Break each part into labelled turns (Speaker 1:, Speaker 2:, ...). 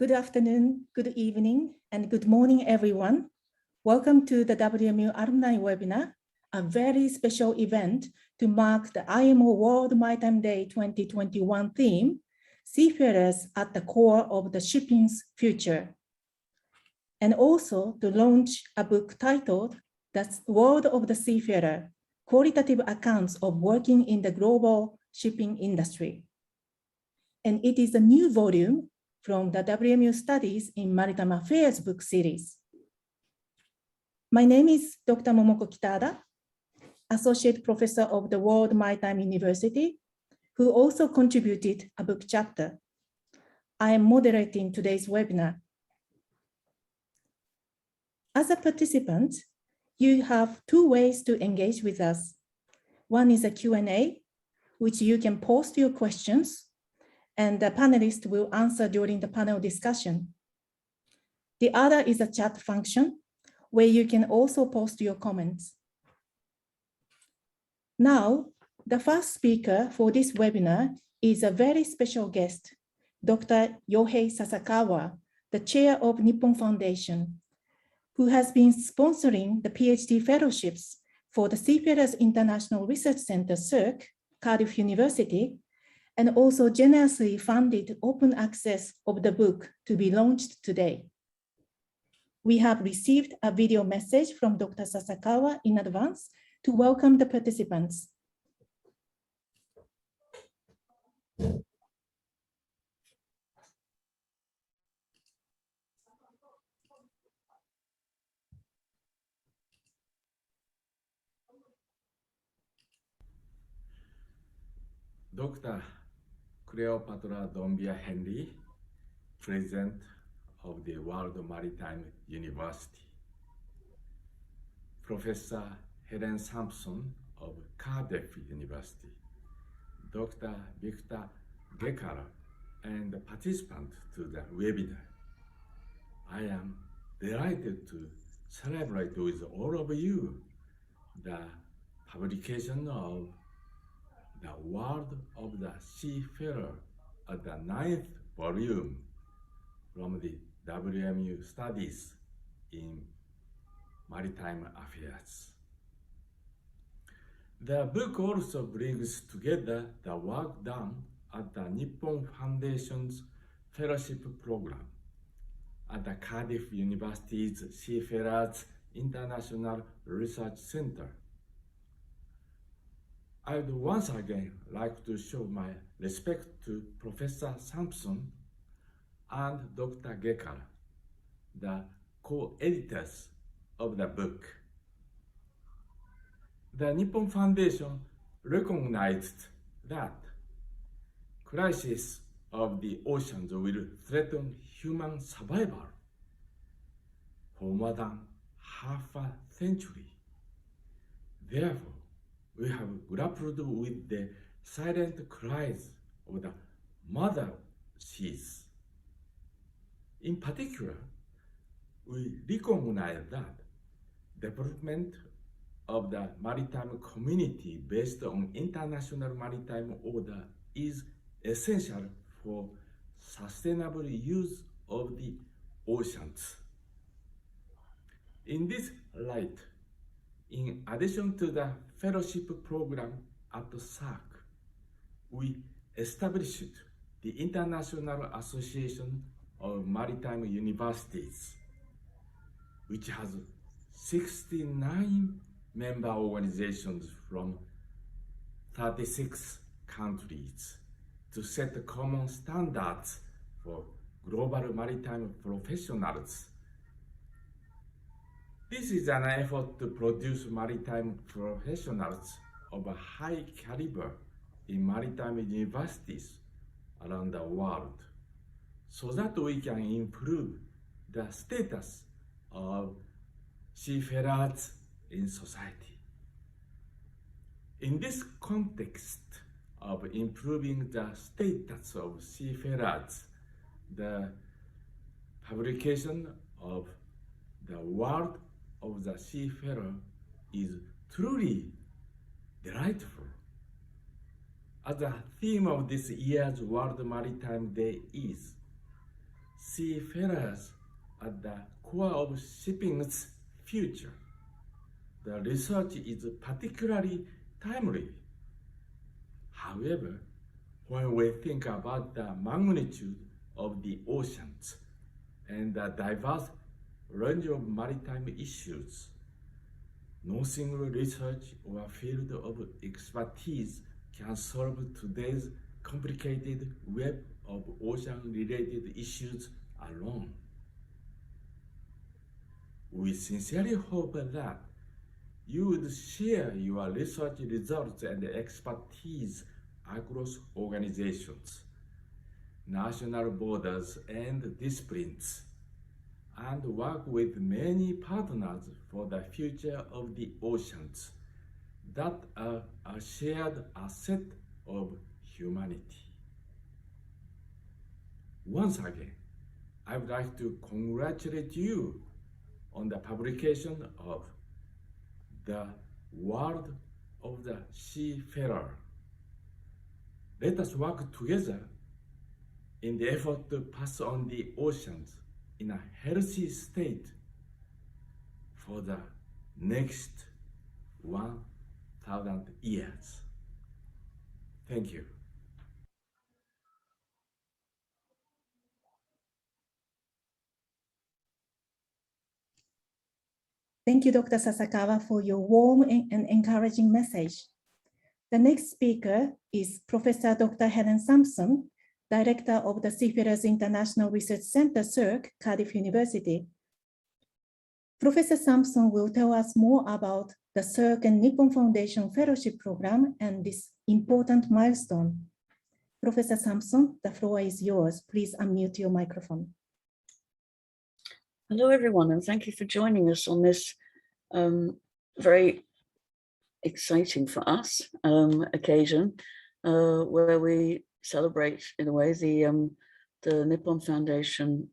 Speaker 1: Good afternoon, good evening, and good morning, everyone. Welcome to the WMU Alumni Webinar, a very special event to mark the IMO World Maritime Day 2021 theme, Seafarers at the Core of the Shipping's Future, and also to launch a book titled The World of the Seafarer, Qualitative Accounts of Working in the Global Shipping Industry. And it is a new volume from the WMU Studies in Maritime Affairs book series. My name is Dr. Momoko Kitada, Associate Professor of the World Maritime University, who also contributed a book chapter. I am moderating today's webinar. As a participant, you have two ways to engage with us. One is a Q&A, which you can post your questions, and the panelists will answer during the panel discussion. The other is a chat function, where you can also post your comments. Now, the first speaker for this webinar is a very special guest, Dr. Yohei Sasakawa, the chair of Nippon Foundation, who has been sponsoring the PhD fellowships for the Seafarers International Research Center, CERC, Cardiff University, and also generously funded open access of the book to be launched today. We have received a video message from Dr. Sasakawa in advance to welcome the participants.
Speaker 2: Dr. Cleopatra Dombia Henry, President of the World Maritime University. Professor Helen Samson of Cardiff University. Dr. Victor Gekkara, and participant to the webinar. I am delighted to celebrate with all of you the publication of The World of the Seafarer, the 9th volume from the WMU Studies in Maritime Affairs. The book also brings together the work done at the Nippon Foundation's fellowship program at the Cardiff University's Seafarers International Research Center. I would once again like to show my respect to Professor Samson and Dr. Gekkara, the co-editors of the book. The Nippon Foundation recognized that crisis of the oceans will threaten human survival for more than half a century. Therefore, we have grappled with the silent cries of the mother seas. In particular, we recognize that development of the maritime community based on international maritime order is essential for sustainable use of the oceans. In this light, in addition to the fellowship program at CERC, we established the International Association of Maritime Universities, which has 69 member organizations from 36 countries to set common standards for global maritime professionals. This is an effort to produce maritime professionals of a high caliber in maritime universities around the world, so that we can improve the status of seafarers in society. In this context of improving the status of seafarers, the publication of The World of the Seafarer is truly delightful. As the theme of this year's World Maritime Day is seafarers at the core of shipping's future. The research is particularly timely. However, when we think about the magnitude of the oceans and the diverse range of maritime issues, no single research or field of expertise can solve today's complicated web of ocean-related issues alone. We sincerely hope that you would share your research results and expertise across organizations, national borders, and disciplines, and work with many partners for the future of the oceans that are a shared asset of humanity. Once again, I would like to congratulate you on the publication of The World of the Seafarer. Let us work together in the effort to pass on the oceans in a healthy state for the next 1,000 years. Thank you.
Speaker 1: Thank you, Dr. Sasakawa, for your warm and encouraging message. The next speaker is Professor Dr. Helen Samson, Director of the Seafarers International Research Center, CERC, Cardiff University. Professor Samson will tell us more about the CERC and Nippon Foundation Fellowship Program and this important milestone. Professor Samson, the floor is yours. Please unmute your microphone.
Speaker 3: Hello, everyone, and thank you for joining us on this very exciting for us occasion where we celebrate, in a way, the Nippon Foundation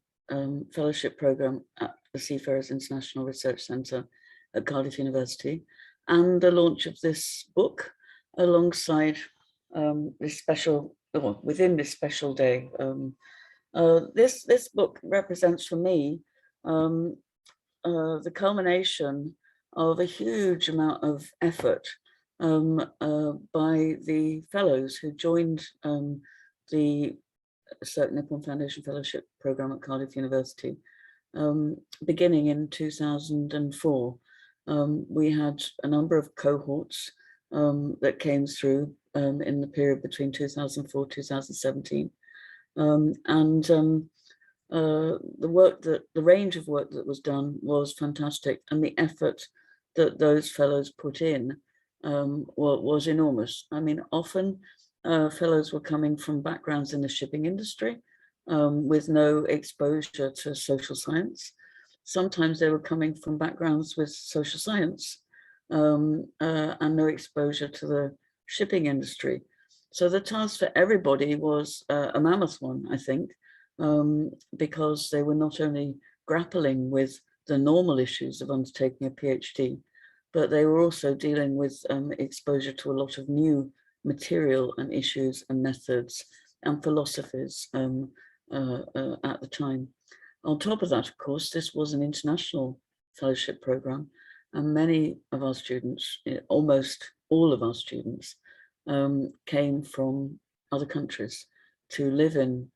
Speaker 3: Fellowship Program at the Seafarers International Research Center at Cardiff University, and the launch of this book alongside this special, within this special day. This book represents for me the culmination of a huge amount of effort by the fellows who joined the CERC Nippon Foundation Fellowship Program at Cardiff University, beginning in 2004. We had a number of cohorts that came through in the period between 2004 2017, the range of work that was done was fantastic, and the effort that those fellows put in was enormous. I mean, often fellows were coming from backgrounds in the shipping industry with no exposure to social science. Sometimes they were coming from backgrounds with social science and no exposure to the shipping industry. So the task for everybody was a mammoth one, I think, because they were not only grappling with the normal issues of undertaking a PhD, but they were also dealing with exposure to a lot of new material and issues and methods and philosophies at the time. On top of that, of course, this was an international fellowship program, and many of our students, almost all of our students, came from other countries to live in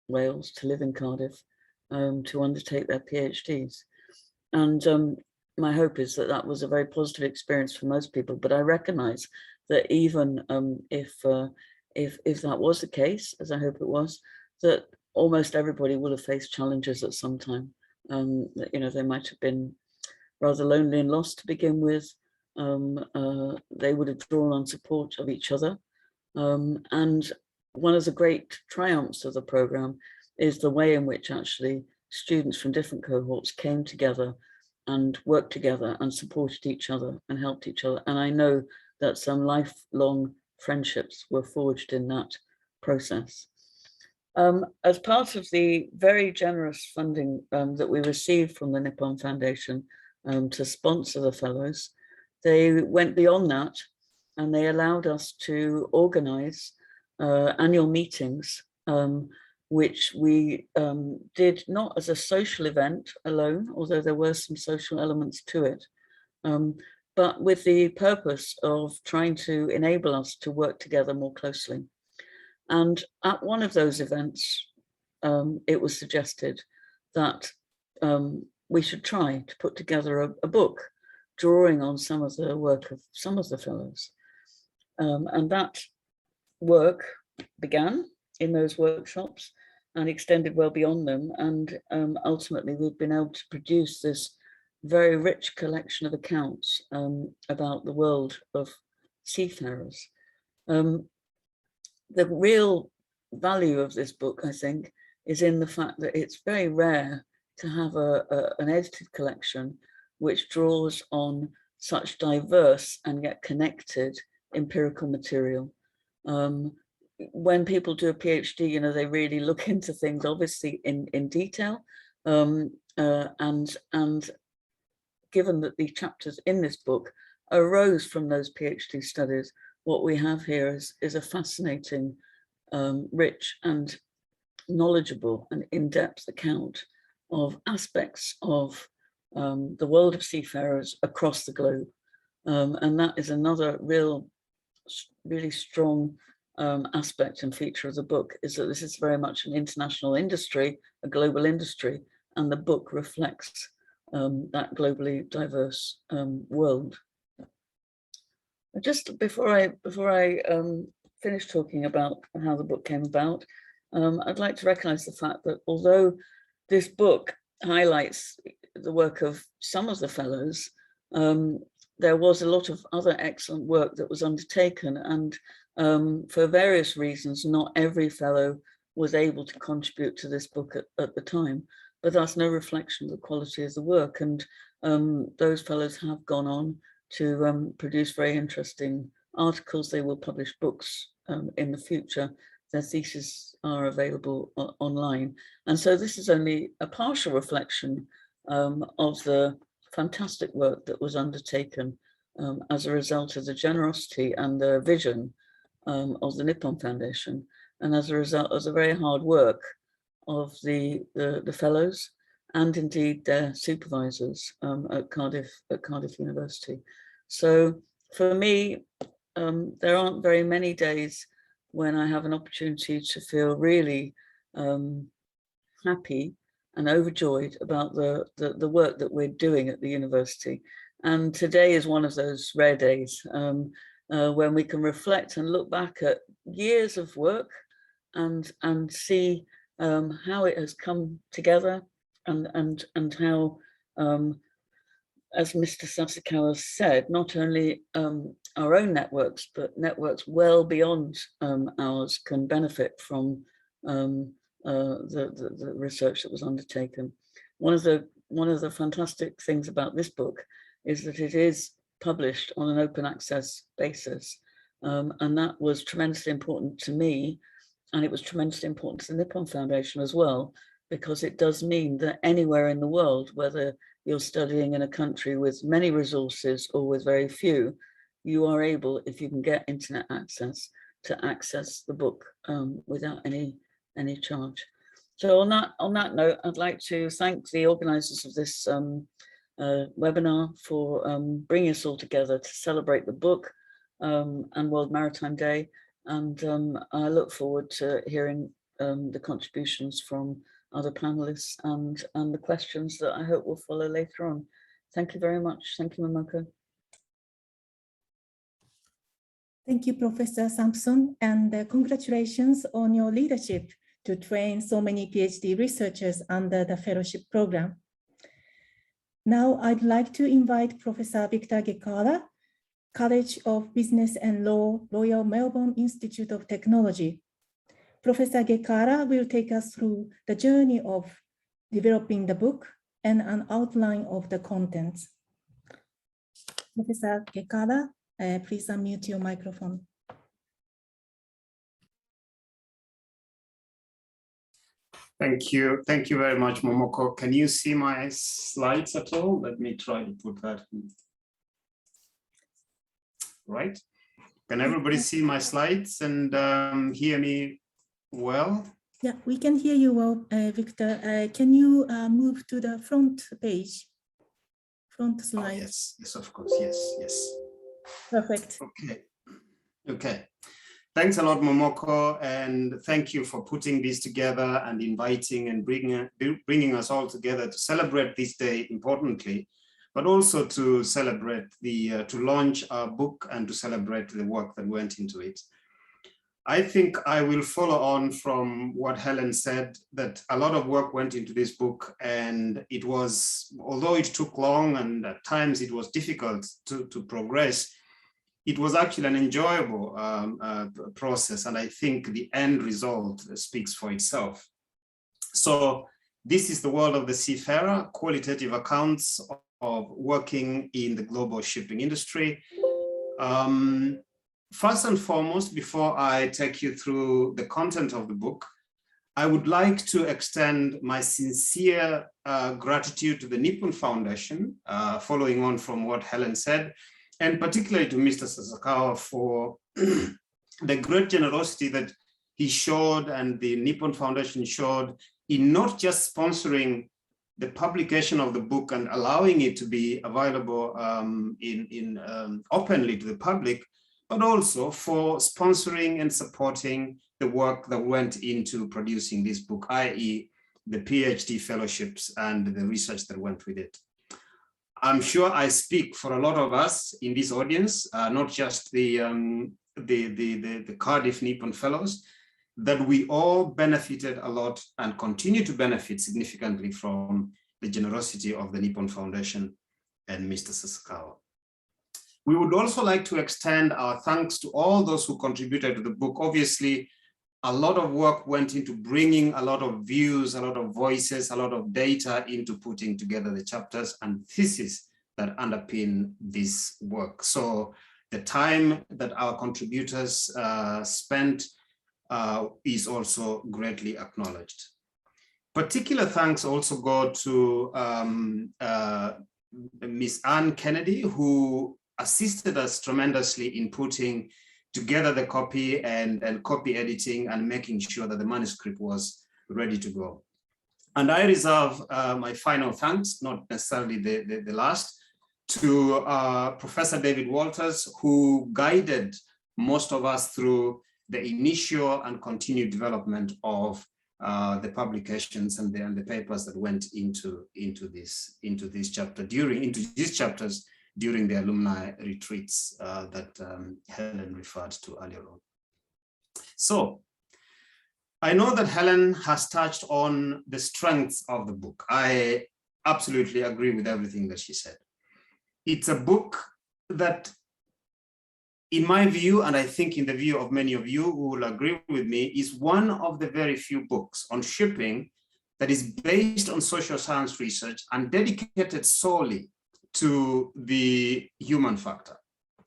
Speaker 3: Wales, to live in Cardiff, to undertake their PhDs. And my hope is that that was a very positive experience for most people, but I recognize that even if that was the case, as I hope it was, that almost everybody will have faced challenges at some time. They might have been rather lonely and lost to begin with. They would have drawn on support of each other. And one of the great triumphs of the program is the way in which actually students from different cohorts came together and worked together and supported each other and helped each other. And I know that some lifelong friendships were forged in that process. As part of the very generous funding that we received from the Nippon Foundation to sponsor the fellows, they went beyond that and they allowed us to organize annual meetings which we did not as a social event alone, although there were some social elements to it, but with the purpose of trying to enable us to work together more closely. And at one of those events, it was suggested that we should try to put together a book drawing on some of the work of some of the fellows. And that work began in those workshops and extended well beyond them. And ultimately, we've been able to produce this very rich collection of accounts about the world of seafarers. The real value of this book, I think, is in the fact that it's very rare to have an edited collection which draws on such diverse and yet connected empirical material. When people do a PhD, you know, they really look into things obviously in detail, and given that the chapters in this book arose from those PhD studies, what we have here is a fascinating, rich and knowledgeable and in-depth account of aspects of the world of seafarers across the globe. And that is another really strong aspect and feature of the book, is that this is very much an international industry, a global industry, and the book reflects that globally diverse world. Just before I finish talking about how the book came about, I'd like to recognize the fact that although this book highlights the work of some of the fellows, there was a lot of other excellent work that was undertaken, and for various reasons, not every fellow was able to contribute to this book at the time, but that's no reflection of the quality of the work. And those fellows have gone on to produce very interesting articles. They will publish books in the future. Their theses are available online. And so this is only a partial reflection of the fantastic work that was undertaken as a result of the generosity and the vision of the Nippon Foundation, and as a result of the very hard work of the fellows and indeed their supervisors at Cardiff University. So for me, there aren't very many days when I have an opportunity to feel really happy and overjoyed about the work that we're doing at the university. And today is one of those rare days when we can reflect and look back at years of work and see how it has come together, and how, as Mr. Sasakawa said, not only our own networks, but networks well beyond ours can benefit from the research that was undertaken. One of the fantastic things about this book is that it is published on an open access basis, and that was tremendously important to me, and it was tremendously important to the Nippon Foundation as well, because it does mean that anywhere in the world, whether you're studying in a country with many resources or with very few, you are able, if you can get internet access, to access the book without any charge. So on that note, I'd like to thank the organizers of this webinar for bringing us all together to celebrate the book and World Maritime Day. And I look forward to hearing the contributions from other panelists and the questions that I hope will follow later on. Thank you very much. Thank you, Momoko.
Speaker 1: Thank you, Professor Samson, and congratulations on your leadership to train so many PhD researchers under the fellowship program. Now I'd like to invite Professor Victor Gekkara, College of Business and Law, Royal Melbourne Institute of Technology. Professor Gerkara will take us through the journey of developing the book and an outline of the contents. Professor Gerkara, please unmute your microphone.
Speaker 4: Thank you. Thank you very much, Momoko. Can you see my slides at all? Let me try to put that in. Right. Can everybody see my slides and hear me well?
Speaker 1: Yeah, we can hear you well, Victor. Can you move to the front page, front slide?
Speaker 4: Oh, yes, of course, yes.
Speaker 1: Perfect.
Speaker 4: Okay. Thanks a lot, Momoko, and thank you for putting this together and inviting and bringing us all together to celebrate this day importantly, but also to celebrate to launch our book and to celebrate the work that went into it. I think I will follow on from what Helen said, that a lot of work went into this book, and it was, although it took long and at times it was difficult to progress, it was actually an enjoyable process, and I think the end result speaks for itself. So this is the world of the seafarer, qualitative accounts of working in the global shipping industry. First and foremost, before I take you through the content of the book, I would like to extend my sincere gratitude to the Nippon Foundation, following on from what Helen said, and particularly to Mr. Sasakawa for the great generosity that he showed and the Nippon Foundation showed in not just sponsoring the publication of the book and allowing it to be available openly to the public, but also for sponsoring and supporting the work that went into producing this book, i.e. the PhD fellowships and the research that went with it. I'm sure I speak for a lot of us in this audience, not just the Cardiff Nippon Fellows, that we all benefited a lot and continue to benefit significantly from the generosity of the Nippon Foundation and Mr. Sasakawa. We would also like to extend our thanks to all those who contributed to the book. Obviously, a lot of work went into bringing a lot of views, a lot of voices, a lot of data into putting together the chapters and theses that underpin this work. So the time that our contributors spent is also greatly acknowledged. Particular thanks also go to Ms. Anne Kennedy, who assisted us tremendously in putting together the copy and copy editing and making sure that the manuscript was ready to go. And I reserve my final thanks, not necessarily the last, to Professor David Walters, who guided most of us through the initial and continued development of the publications and the papers that went into this chapter into these chapters during the alumni retreats that Helen referred to earlier on. So I know that Helen has touched on the strengths of the book. I absolutely agree with everything that she said. It's a book that, in my view, and I think in the view of many of you who will agree with me, is one of the very few books on shipping that is based on social science research and dedicated solely to the human factor,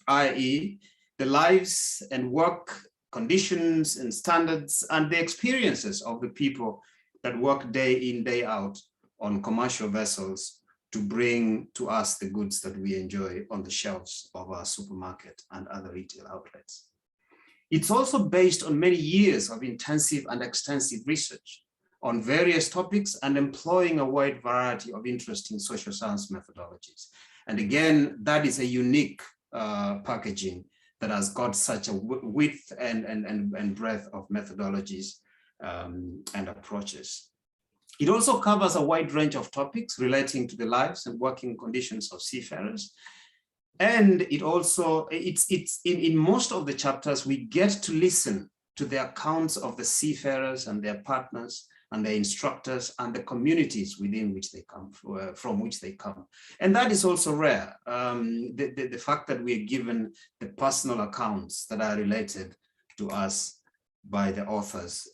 Speaker 4: i.e. the lives and work conditions and standards and the experiences of the people that work day in, day out on commercial vessels to bring to us the goods that we enjoy on the shelves of our supermarket and other retail outlets. It's also based on many years of intensive and extensive research on various topics and employing a wide variety of interesting social science methodologies. And again, that is a unique packaging that has got such a width and breadth of methodologies and approaches. It also covers a wide range of topics relating to the lives and working conditions of seafarers. And it also, in most of the chapters, we get to listen to the accounts of the seafarers and their partners and their instructors and the communities within which they come, from which they come. And that is also rare, the fact that we are given the personal accounts that are related to us by the authors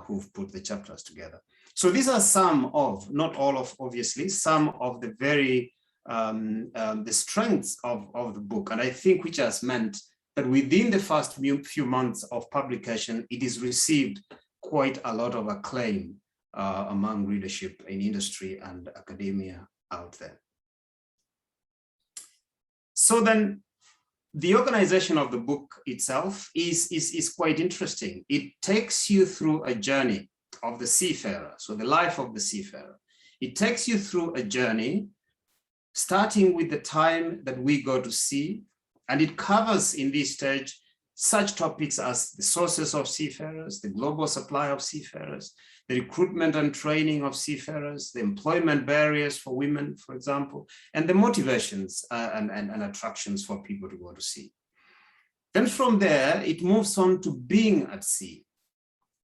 Speaker 4: who've put the chapters together. So these are some of, not all of, obviously, some of the very, the strengths of the book. And I think which has meant that within the first few months of publication, it is received quite a lot of acclaim among readership in industry and academia out there. So then the organization of the book itself is quite interesting. It takes you through a journey of the seafarer, so the life of the seafarer. It takes you through a journey, starting with the time that we go to sea, and it covers in this stage such topics as the sources of seafarers, the global supply of seafarers, the recruitment and training of seafarers, the employment barriers for women, for example, and the motivations and attractions for people to go to sea. Then from there, it moves on to being at sea.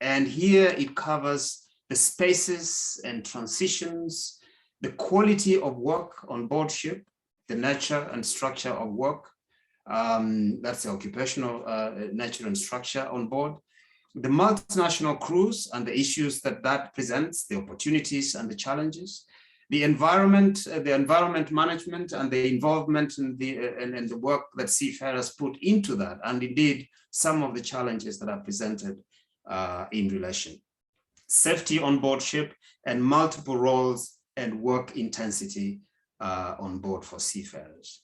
Speaker 4: And here it covers the spaces and transitions, the quality of work on board ship, the nature and structure of work, that's the occupational nature and structure on board, the multinational crews and the issues that presents, the opportunities and the challenges, the environment management and the involvement in the work that seafarers put into that, and indeed some of the challenges that are presented in relation. Safety on board ship and multiple roles and work intensity on board for seafarers.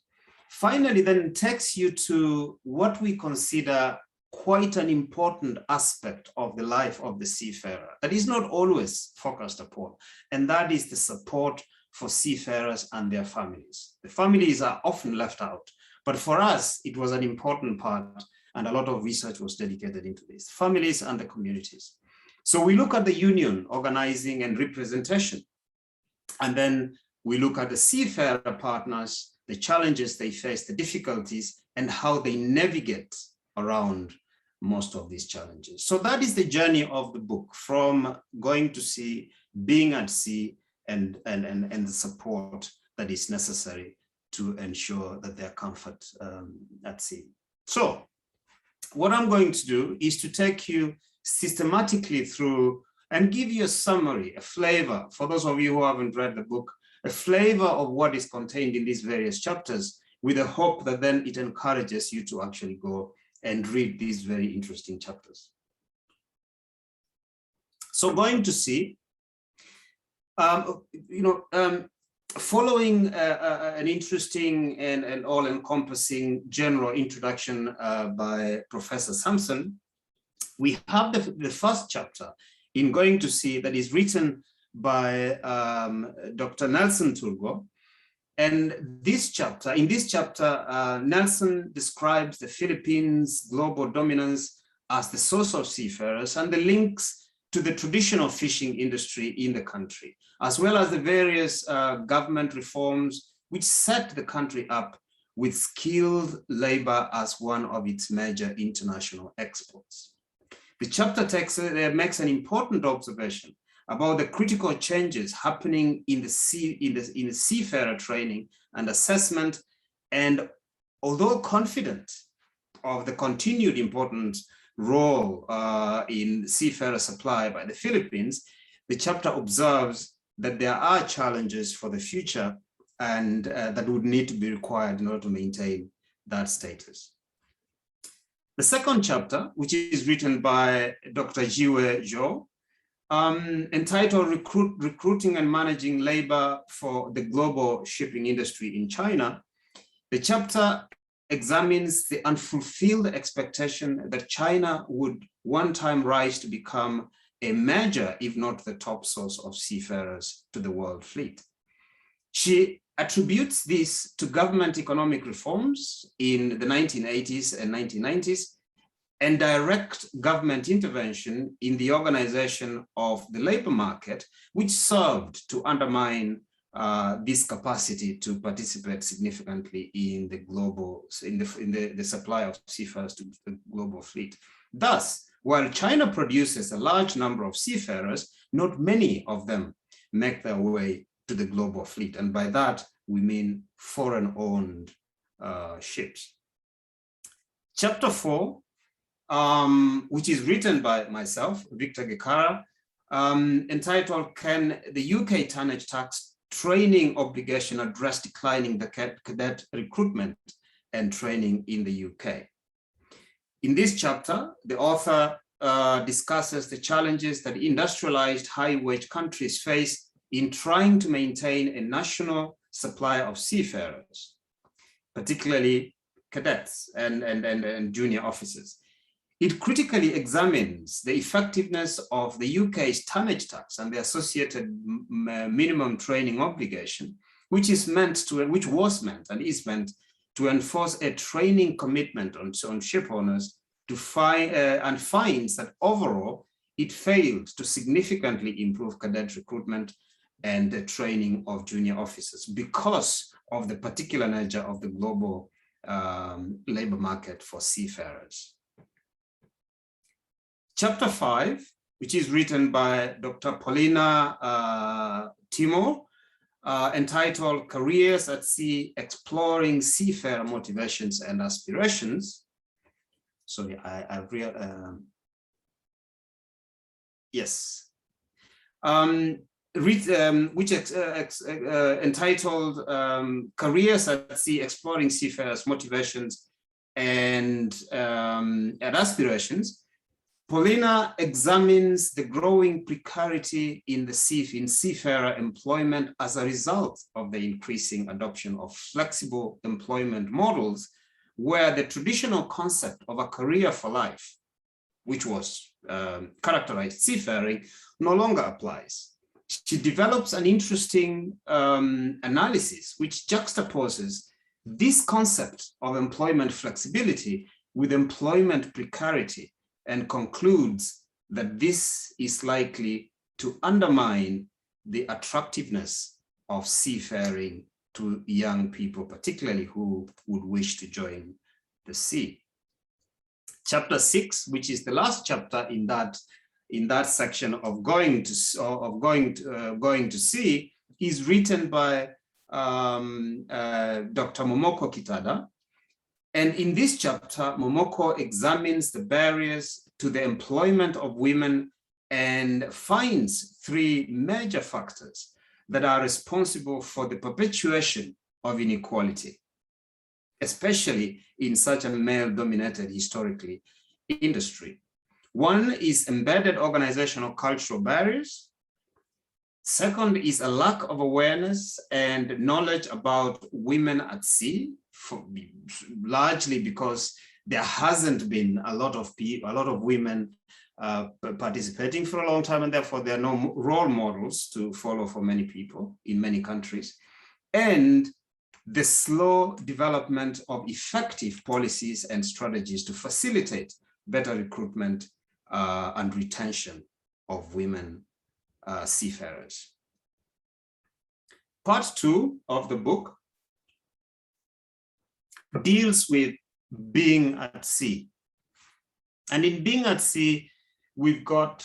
Speaker 4: Finally, then it takes you to what we consider quite an important aspect of the life of the seafarer that is not always focused upon, and that is the support for seafarers and their families. The families are often left out, but for us, it was an important part, and a lot of research was dedicated into this, families and the communities. So we look at the union organizing and representation, and then we look at the seafarer partners, the challenges they face, the difficulties, and how they navigate around most of these challenges. So that is the journey of the book, from going to sea, being at sea, and the support that is necessary to ensure that their comfort at sea. So what I'm going to do is to take you systematically through and give you a summary, a flavor, for those of you who haven't read the book, a flavor of what is contained in these various chapters, with the hope that then it encourages you to actually go and read these very interesting chapters. So going to see, following an interesting and all-encompassing general introduction by Professor Samson, we have the first chapter in Going to Sea that is written by Dr. Nelson Turgo. And in this chapter, Nelson describes the Philippines' global dominance as the source of seafarers and the links to the traditional fishing industry in the country, as well as the various government reforms which set the country up with skilled labor as one of its major international exports. The chapter makes an important observation about the critical changes happening in the seafarer training and assessment. And although confident of the continued important role in seafarer supply by the Philippines, the chapter observes that there are challenges for the future and that would need to be required in order to maintain that status. The second chapter, which is written by Dr. Jiwei Zhou, entitled Recruiting and Managing Labor for the Global Shipping Industry in China, the chapter examines the unfulfilled expectation that China would one time rise to become a major, if not the top source of seafarers to the world fleet. She attributes this to government economic reforms in the 1980s and 1990s and direct government intervention in the organization of the labor market, which served to undermine this capacity to participate significantly in the supply of seafarers to the global fleet. Thus, while China produces a large number of seafarers, not many of them make their way to the global fleet. And by that, we mean foreign-owned ships. Chapter 4, which is written by myself, Victor Gekkara, entitled, Can the UK Tonnage Tax Training Obligation Address Declining the Cadet Recruitment and Training in the UK? In this chapter, the author discusses the challenges that industrialized high-wage countries face in trying to maintain a national supply of seafarers, particularly cadets and junior officers. It critically examines the effectiveness of the UK's tonnage tax and the associated minimum training obligation, which was meant and is meant to enforce a training commitment on ship owners to and finds that overall it failed to significantly improve cadet recruitment and the training of junior officers because of the particular nature of the global labor market for seafarers. Chapter 5, which is written by Dr. Paulina Timor, entitled Careers at Sea, Exploring Seafarer Motivations and Aspirations. Sorry, yes. Which entitled Careers at Sea, Exploring Seafarers Motivations and Aspirations. Paulina examines the growing precarity in seafarer employment as a result of the increasing adoption of flexible employment models, where the traditional concept of a career for life, which was characterized seafaring, no longer applies. She develops an interesting analysis which juxtaposes this concept of employment flexibility with employment precarity, and concludes that this is likely to undermine the attractiveness of seafaring to young people, particularly who would wish to join the sea. Chapter 6, which is the last chapter in that section of going to sea, is written by Dr. Momoko Kitada. And in this chapter, Momoko examines the barriers to the employment of women and finds 3 major factors that are responsible for the perpetuation of inequality, especially in such a male-dominated historically industry. 1 is embedded organizational cultural barriers. 2nd is a lack of awareness and knowledge about women at sea, largely because there hasn't been a lot of women participating for a long time, and therefore there are no role models to follow for many people in many countries, and the slow development of effective policies and strategies to facilitate better recruitment and retention of women seafarers. Part 2 of the book deals with being at sea. And in being at sea, we've got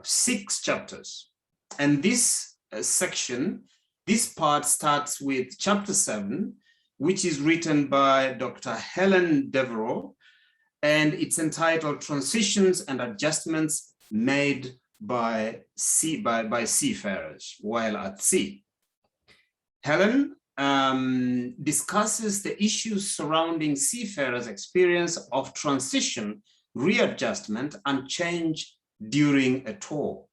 Speaker 4: 6 chapters. And this section, this part starts with chapter 7, which is written by Dr. Helen Dubrow, and it's entitled Transitions and Adjustments Made by Seafarers While at Sea. Helen discusses the issues surrounding seafarers' experience of transition, readjustment, and change during a tour.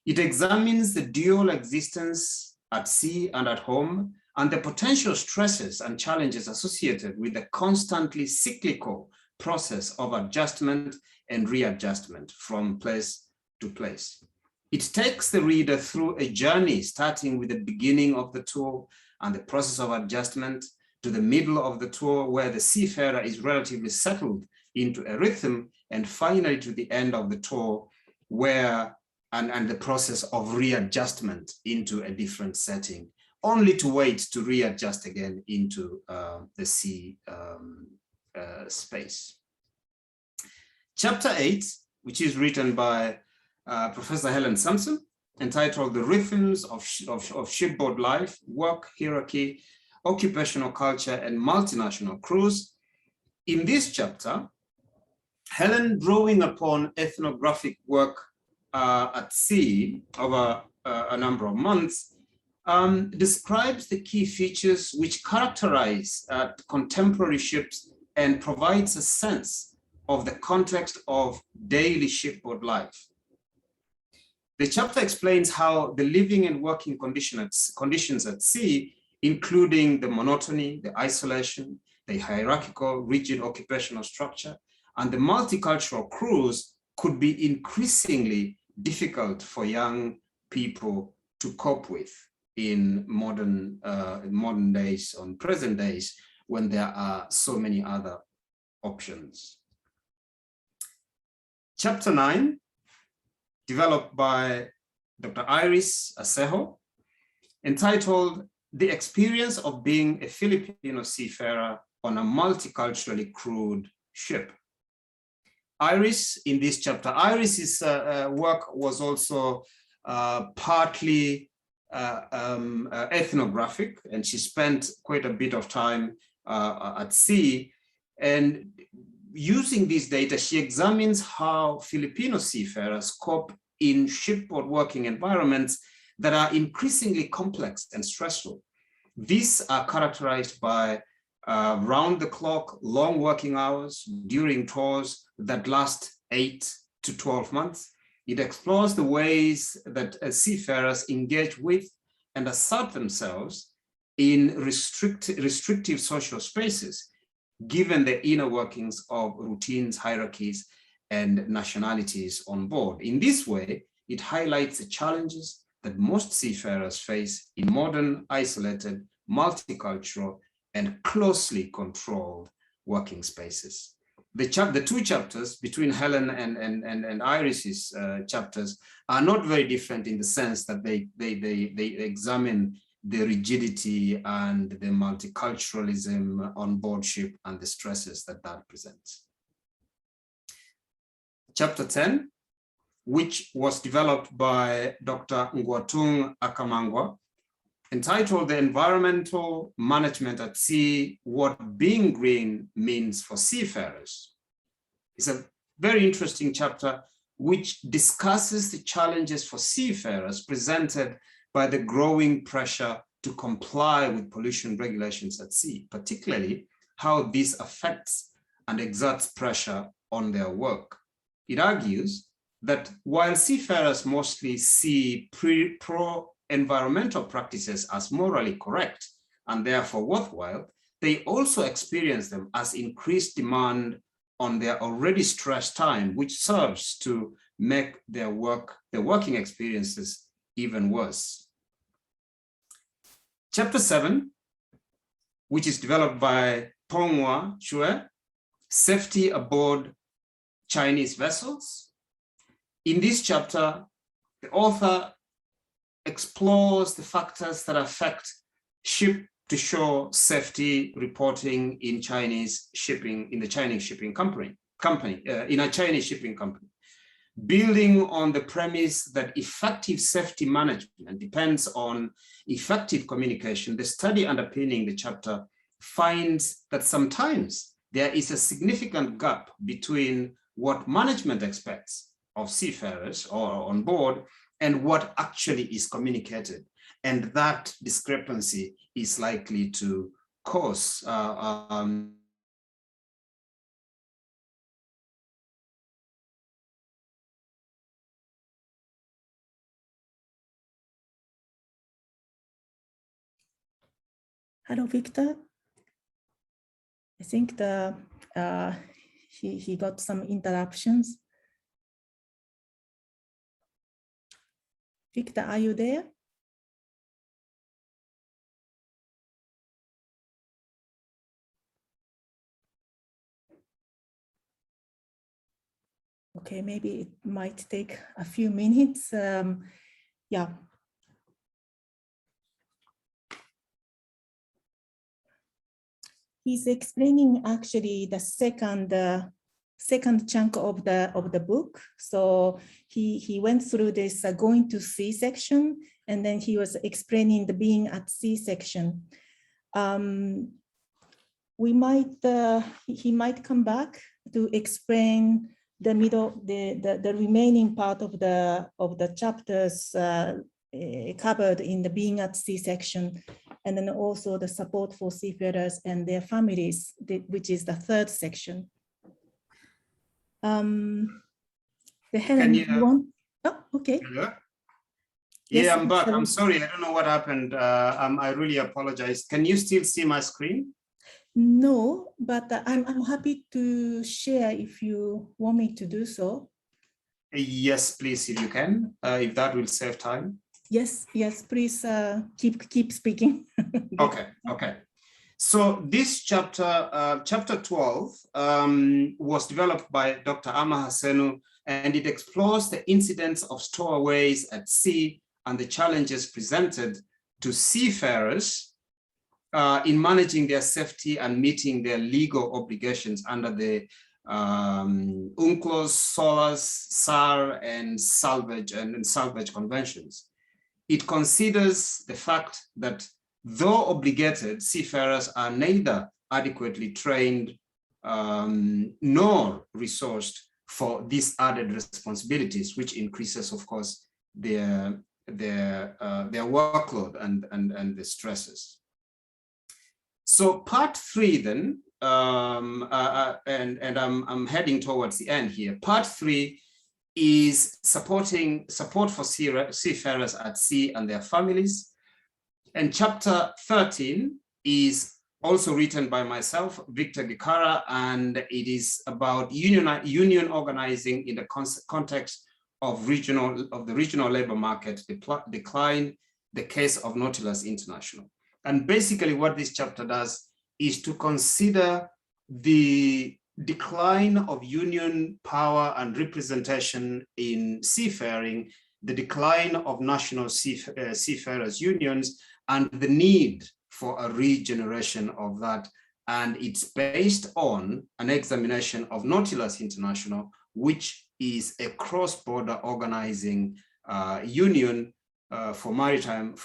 Speaker 4: It examines the dual existence at sea and at home, and the potential stresses and challenges associated with the constantly cyclical process of adjustment and readjustment from place to place. It takes the reader through a journey starting with the beginning of the tour and the process of adjustment to the middle of the tour, where the seafarer is relatively settled into a rhythm, and finally to the end of the tour, where and the process of readjustment into a different setting, only to wait to readjust again into the sea space. Chapter 8, which is written by Professor Helen Samson, entitled The Rhythms of Shipboard Life, Work, Hierarchy, Occupational Culture, and Multinational Crews. In this chapter, Helen, drawing upon ethnographic work at sea over a number of months, describes the key features which characterize contemporary ships and provides a sense of the context of daily shipboard life. The chapter explains how the living and working conditions at sea, including the monotony, the isolation, the hierarchical, rigid occupational structure, and the multicultural crews could be increasingly difficult for young people to cope with in modern days, on present days, when there are so many other options. Chapter 9, developed by Dr. Iris Asejo, entitled The Experience of Being a Filipino Seafarer on a Multiculturally Crewed Ship. Iris, in this chapter, Iris's work was also partly ethnographic, and she spent quite a bit of time at sea. And using this data, she examines how Filipino seafarers cope in shipboard working environments that are increasingly complex and stressful. These are characterized by round-the-clock long working hours during tours that last 8 to 12 months. It explores the ways that seafarers engage with and assert themselves in restrictive social spaces, given the inner workings of routines, hierarchies, and nationalities on board. In this way, it highlights the challenges that most seafarers face in modern, isolated, multicultural, and closely controlled working spaces. The two chapters between Helen and Iris's chapters are not very different in the sense that they examine the rigidity and the multiculturalism on board ship and the stresses that that presents. Chapter 10, which was developed by Dr. Ngwatung Akamangwa, entitled The Environmental Management at Sea, What Being Green Means for Seafarers. It's a very interesting chapter which discusses the challenges for seafarers presented by the growing pressure to comply with pollution regulations at sea, particularly how this affects and exerts pressure on their work. It argues that while seafarers mostly see pro-environmental practices as morally correct and therefore worthwhile, they also experience them as increased demand on their already stressed time, which serves to make their working experiences even worse. Chapter 7, which is developed by Ponghua Chue, Safety Aboard Chinese Vessels. In this chapter, the author explores the factors that affect ship-to-shore safety reporting in Chinese shipping, in a Chinese shipping company, building on the premise that effective safety management depends on effective communication. The study underpinning the chapter finds that sometimes there is a significant gap between what management expects of seafarers or on board and what actually is communicated. And that discrepancy is likely to cause
Speaker 1: Hello, Victor. I think he got some interruptions. Victor, are you there? Okay, maybe it might take a few minutes. Yeah. He's explaining actually the second chunk of the book. So he went through this going to sea section, and then he was explaining the being at sea section. He might come back to explain the remaining part of the chapters covered in the being at sea section, and then also the support for seafarers and their families, which is the third section. Helen, you want? Oh, okay.
Speaker 4: Hello?
Speaker 1: Yes,
Speaker 4: Yeah, I'm back. I'm sorry, I don't know what happened. I really apologize. Can you still see my screen?
Speaker 1: No, but I'm happy to share if you want me to do so.
Speaker 4: Yes, please, if you can, if that will save time.
Speaker 1: Yes, please keep speaking.
Speaker 4: Okay. So this chapter, chapter 12, was developed by Dr. Ama Hasenu, and it explores the incidents of stowaways at sea and the challenges presented to seafarers in managing their safety and meeting their legal obligations under the UNCLOS, SOLAS, SAR, and salvage conventions. It considers the fact that though obligated, seafarers are neither adequately trained nor resourced for these added responsibilities, which increases, of course, their workload and the stresses. So part 3 then, and I'm heading towards the end here. Part 3 is support for seafarers at sea and their families. And chapter 13 is also written by myself, Victor Gekkara, and it is about union organizing in the context of the regional labor market decline, the case of Nautilus International. And basically what this chapter does is to consider the decline of union power and representation in seafaring, the decline of national seafarers unions, and the need for a regeneration of that. And it's based on an examination of Nautilus International, which is a cross-border organizing union for maritime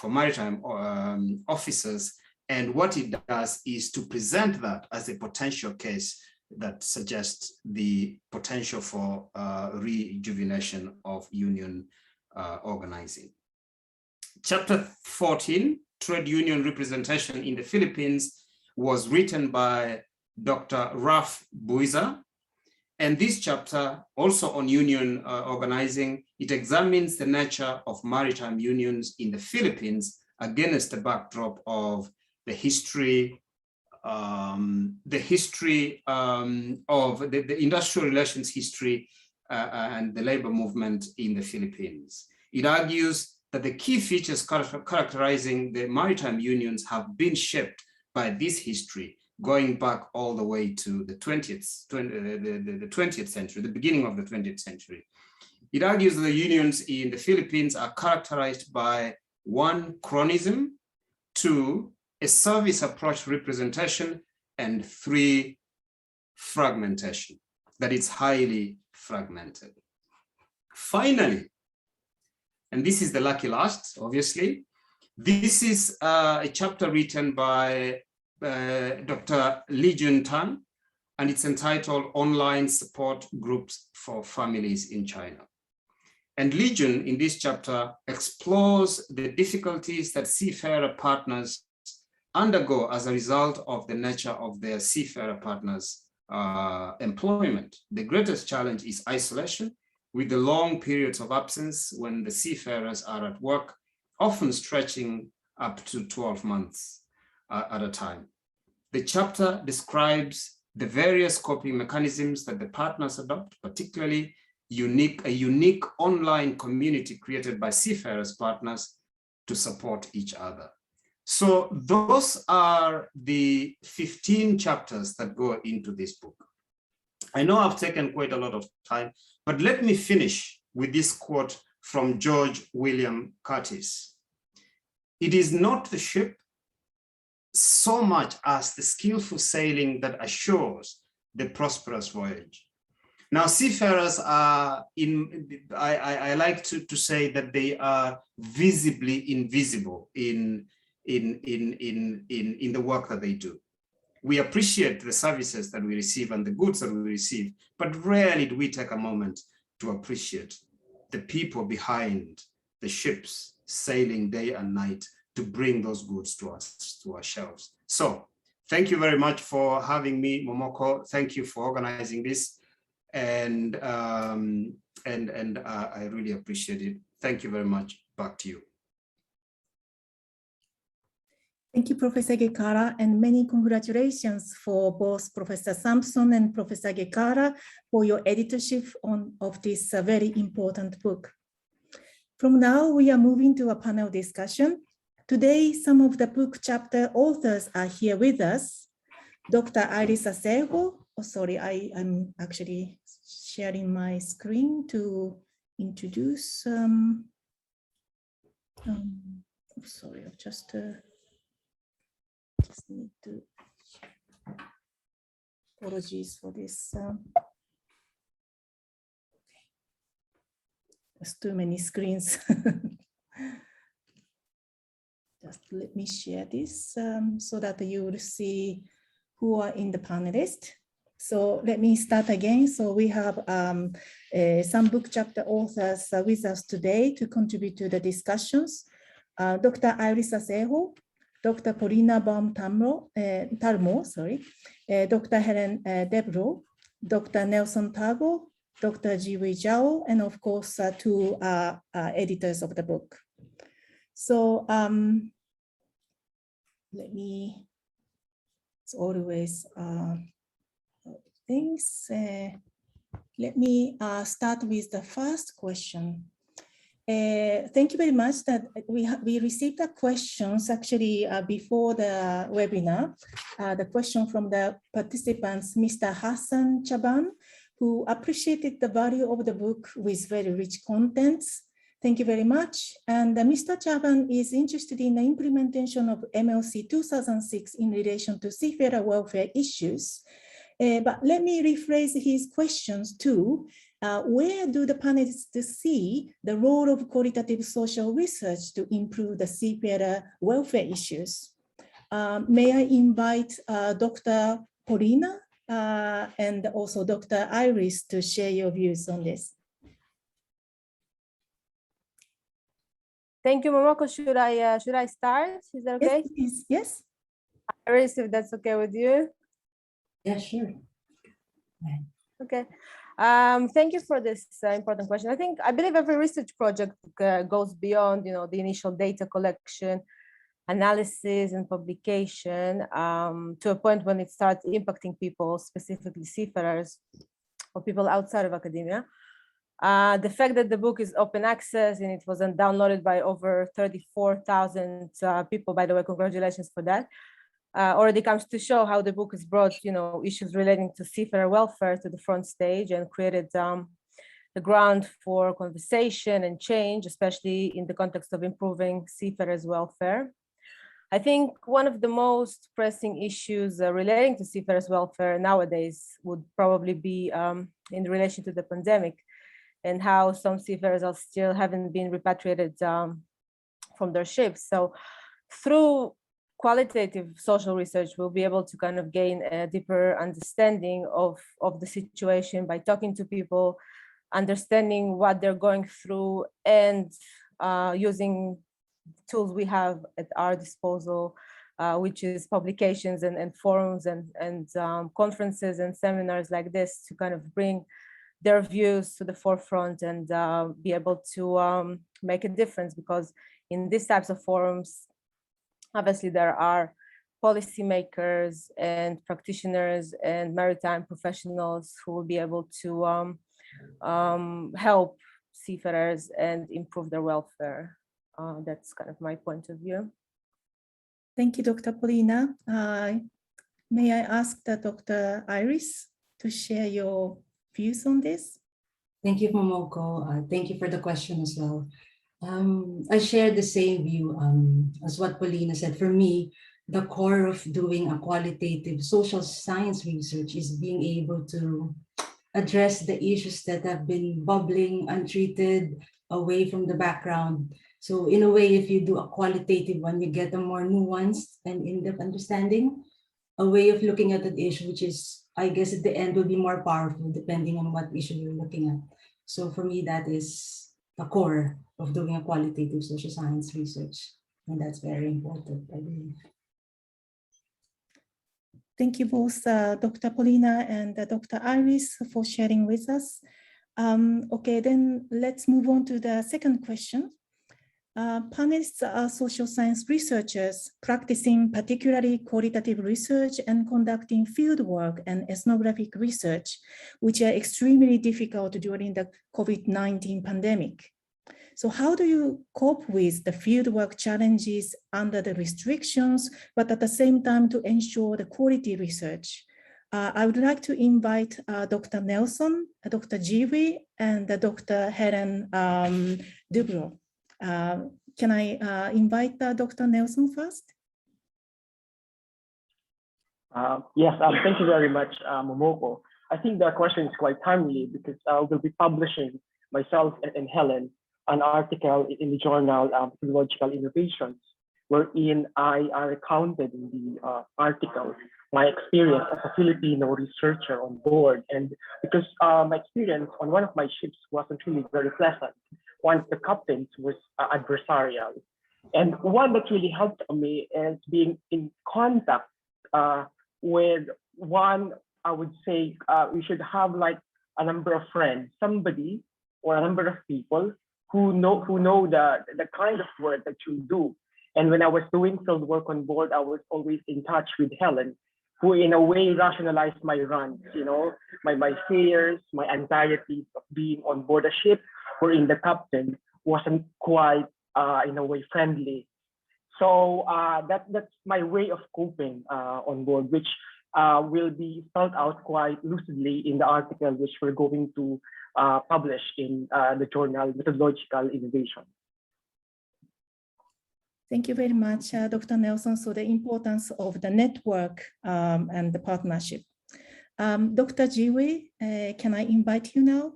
Speaker 4: officers. And what it does is to present that as a potential case that suggests the potential for rejuvenation of union organizing. Chapter 14, Trade Union Representation in the Philippines, was written by Dr. Raf Buiza. And this chapter, also on union organizing, it examines the nature of maritime unions in the Philippines against the backdrop of the history of the industrial relations history and the labor movement in the Philippines. It argues that the key features characterizing the maritime unions have been shaped by this history, going back all the way to the 20th century, the beginning of the 20th century. It argues that the unions in the Philippines are characterized by 1, chronism, 2, a service approach representation, and 3, fragmentation, that it's highly fragmented. Finally, and this is the lucky last, obviously, this is a chapter written by Dr. Li Jun Tan, and it's entitled Online Support Groups for Families in China. And Li Jun, in this chapter, explores the difficulties that seafarer partners undergo as a result of the nature of their seafarer partners' employment. The greatest challenge is isolation, with the long periods of absence when the seafarers are at work, often stretching up to 12 months at a time. The chapter describes the various coping mechanisms that the partners adopt, particularly a unique online community created by seafarers partners to support each other. So those are the 15 chapters that go into this book. I know I've taken quite a lot of time, but let me finish with this quote from George William Curtis. It is not the ship so much as the skillful sailing that assures the prosperous voyage. Now, seafarers are I like to say that they are visibly invisible in the work that they do. We appreciate the services that we receive and the goods that we receive, but rarely do we take a moment to appreciate the people behind the ships sailing day and night to bring those goods to us, to our shelves. So thank you very much for having me, Momoko. Thank you for organizing this. And I really appreciate it. Thank you very much. Back to you.
Speaker 1: Thank you, Professor Gekkara, and many congratulations for both Professor Samson and Professor Gekkara for your editorship of this very important book. From now, we are moving to a panel discussion. Today, some of the book chapter authors are here with us. Dr. Iris Asejo, I'm actually sharing my screen to introduce, sorry, I've just need to, apologies for this. There's too many screens. Just let me share this so that you will see who are in the panelists. So let me start again. So we have some book chapter authors with us today to contribute to the discussions. Dr. Iris Asejo, Dr. Paulina Baum-Talmo, Dr. Helen Dubrow, Dr. Nelson Tago, Dr. Jiwei Zhao, and of course, two editors of the book. So let me, it's always things. Let me start with the first question. Thank you very much that we received the questions actually before the webinar. The question from the participants, Mr. Hassan Chaban, who appreciated the value of the book with very rich contents. Thank you very much. And Mr. Chaban is interested in the implementation of MLC 2006 in relation to seafarer welfare issues. But let me rephrase his questions too. Where do the panelists see the role of qualitative social research to improve the seafarer welfare issues? May I invite Dr. Paulina and also Dr. Iris to share your views on this.
Speaker 5: Thank you, Momoko. Should I start? Is that okay?
Speaker 1: Yes, yes.
Speaker 5: Iris, if that's okay with you.
Speaker 6: Yeah, sure.
Speaker 5: Okay. Thank you for this important question. I believe every research project goes beyond, the initial data collection, analysis, and publication to a point when it starts impacting people, specifically seafarers or people outside of academia. The fact that the book is open access and it was downloaded by over 34,000 people, by the way, congratulations for that, already comes to show how the book has brought, issues relating to seafarer welfare to the front stage and created the ground for conversation and change, especially in the context of improving seafarers' welfare. I think one of the most pressing issues relating to seafarers' welfare nowadays would probably be in relation to the pandemic and how some seafarers are still haven't been repatriated from their ships. So through qualitative social research, we'll be able to kind of gain a deeper understanding of the situation by talking to people, understanding what they're going through, and using tools we have at our disposal, which is publications and forums and conferences and seminars like this to kind of bring their views to the forefront and be able to make a difference, because in these types of forums, obviously there are policymakers and practitioners and maritime professionals who will be able to help seafarers and improve their welfare. That's kind of my point of view.
Speaker 1: Thank you, Dr. Paulina. May I ask Dr. Iris to share your views on this?
Speaker 6: Thank you, Momoko. Thank you for the question as well. I share the same view as what Paulina said. For me, the core of doing a qualitative social science research is being able to address the issues that have been bubbling, untreated, away from the background. So in a way, if you do a qualitative one, you get a more nuanced and in-depth understanding, a way of looking at an issue, which is, I guess at the end will be more powerful depending on what issue you're looking at. So for me, that is the core of doing a qualitative social science research. And that's very important, I believe.
Speaker 1: Thank you both, Dr. Paulina and Dr. Iris, for sharing with us. Okay, then let's move on to the second question. Panelists are social science researchers practicing particularly qualitative research and conducting fieldwork and ethnographic research, which are extremely difficult during the COVID-19 pandemic. So how do you cope with the fieldwork challenges under the restrictions, but at the same time to ensure the quality research? I would like to invite Dr. Nelson, Dr. Jiwi, and Dr. Helen Dubrow. Can I invite Dr. Nelson first?
Speaker 7: Yes, thank you very much, Momoko. I think the question is quite timely because we'll be publishing, myself and Helen, an article in the journal Technological Innovations, wherein I recounted in the article my experience as a Filipino researcher on board. And because my experience on one of my ships wasn't really very pleasant, one of the captains was adversarial. And one that really helped me is being in contact with one, I would say we should have like a number of friends, somebody or a number of people who know the kind of work that you do. And when I was doing field work on board, I was always in touch with Helen, who in a way rationalized my runs, you know, my fears, my anxieties of being on board a ship wherein the captain wasn't quite in a way friendly. So that's my way of coping on board, which will be spelled out quite lucidly in the article which we're going to publish in the journal Methodological Innovation.
Speaker 1: Thank you very much, Dr. Nelson. So the importance of the network and the partnership. Dr. Jiwi, can I invite you now?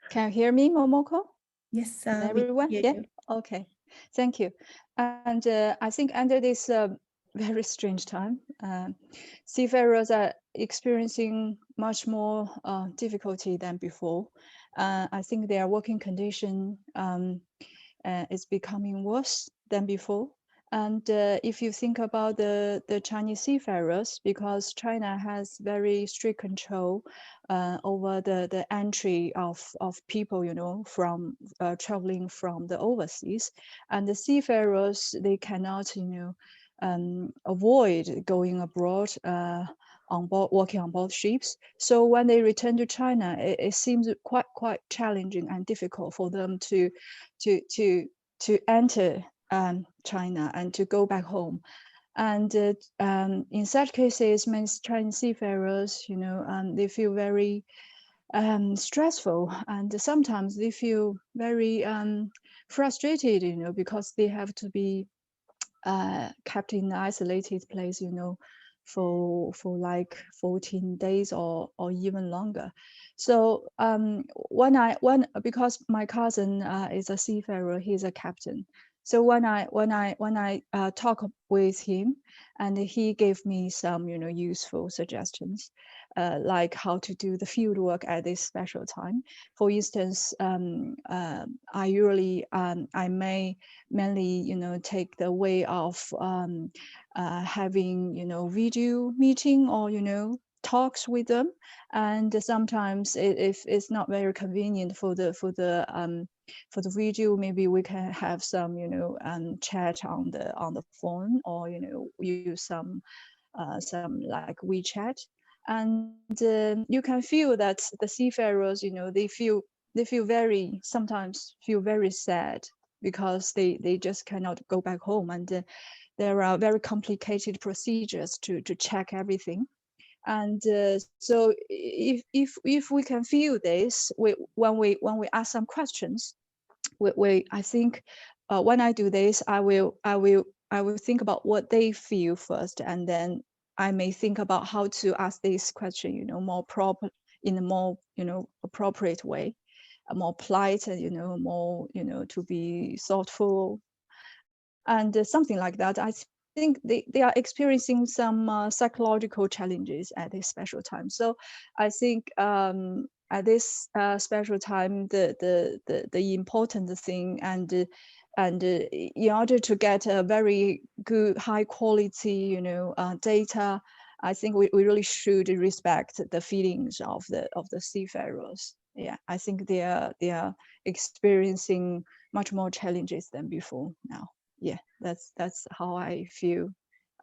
Speaker 8: Can you hear me, Momoko?
Speaker 1: Yes,
Speaker 8: everyone. Yeah.
Speaker 1: You.
Speaker 8: Okay. Thank you. And I think under this very strange time, seafarers are experiencing much more difficulty than before. I think their working condition is becoming worse than before. And if you think about the Chinese seafarers, because China has very strict control over the entry of people, you know, from traveling from the overseas, and the seafarers, they cannot, you know, avoid going abroad on board, working on board ships. So when they return to China, it seems quite challenging and difficult for them to enter China and to go back home. And in such cases, many Chinese seafarers, you know, they feel very stressful, and sometimes they feel very frustrated, you know, because they have to be kept in an isolated place, you know, for like 14 days or even longer. So because my cousin is a seafarer, he's a captain. So when I talk with him, and he gave me some, you know, useful suggestions, like how to do the field work at this special time. For instance, I usually I may mainly, you know, take the way of having, you know, video meeting or, you know, talks with them. And sometimes if it's not very convenient for the video, maybe we can have some, you know, chat on the phone, or, you know, use some like WeChat. And you can feel that the seafarers, you know, they sometimes feel very sad because they just cannot go back home, and there are very complicated procedures to check everything. And so if we can feel this, when we ask some questions, I think when I do this, I will think about what they feel first, and then I may think about how to ask this question, you know, more proper, in a more, you know, appropriate way, a more polite, and, you know, more, you know, to be thoughtful, and something like that. I think they are experiencing some psychological challenges at this special time. So I think at this special time, the important thing, and in order to get a very good, high quality, you know, data, I think we really should respect the feelings of the seafarers. yeah, I think they are experiencing much more challenges than before now. Yeah, that's how I feel,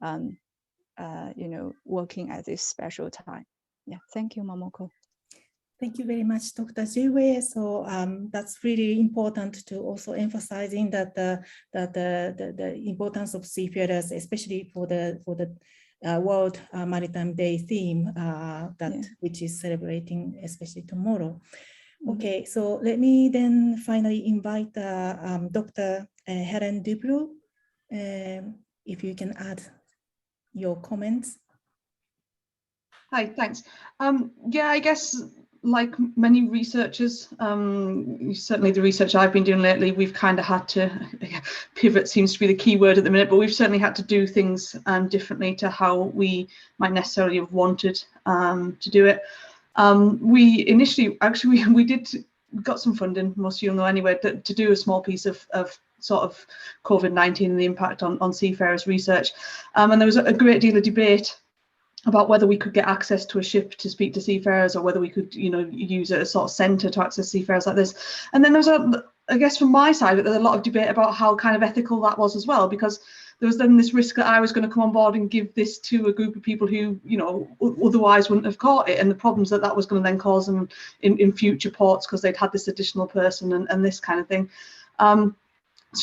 Speaker 8: you know, working at this special time. Yeah, thank you, Momoko.
Speaker 1: Thank you very much, Dr. Jiwei. So that's really important to also emphasizing that the importance of seafarers, especially for the World Maritime Day theme which is celebrating especially tomorrow. Okay, so let me then finally invite Dr. Helen Dubrow, if you can add your comments.
Speaker 9: Hi, thanks. Yeah, I guess like many researchers, certainly the research I've been doing lately, we've kind of had to, pivot seems to be the key word at the minute, but we've certainly had to do things differently to how we might necessarily have wanted to do it. We initially, actually, we got some funding, most of you know anyway, to do a small piece of sort of COVID-19 and the impact on seafarers research. And there was a great deal of debate about whether we could get access to a ship to speak to seafarers, or whether we could, you know, use a sort of centre to access seafarers like this. And then there was I guess from my side, there's a lot of debate about how kind of ethical that was as well, because there was then this risk that I was going to come on board and give this to a group of people who, you know, otherwise wouldn't have caught it, and the problems that was going to then cause them in future ports because they'd had this additional person and this kind of thing. So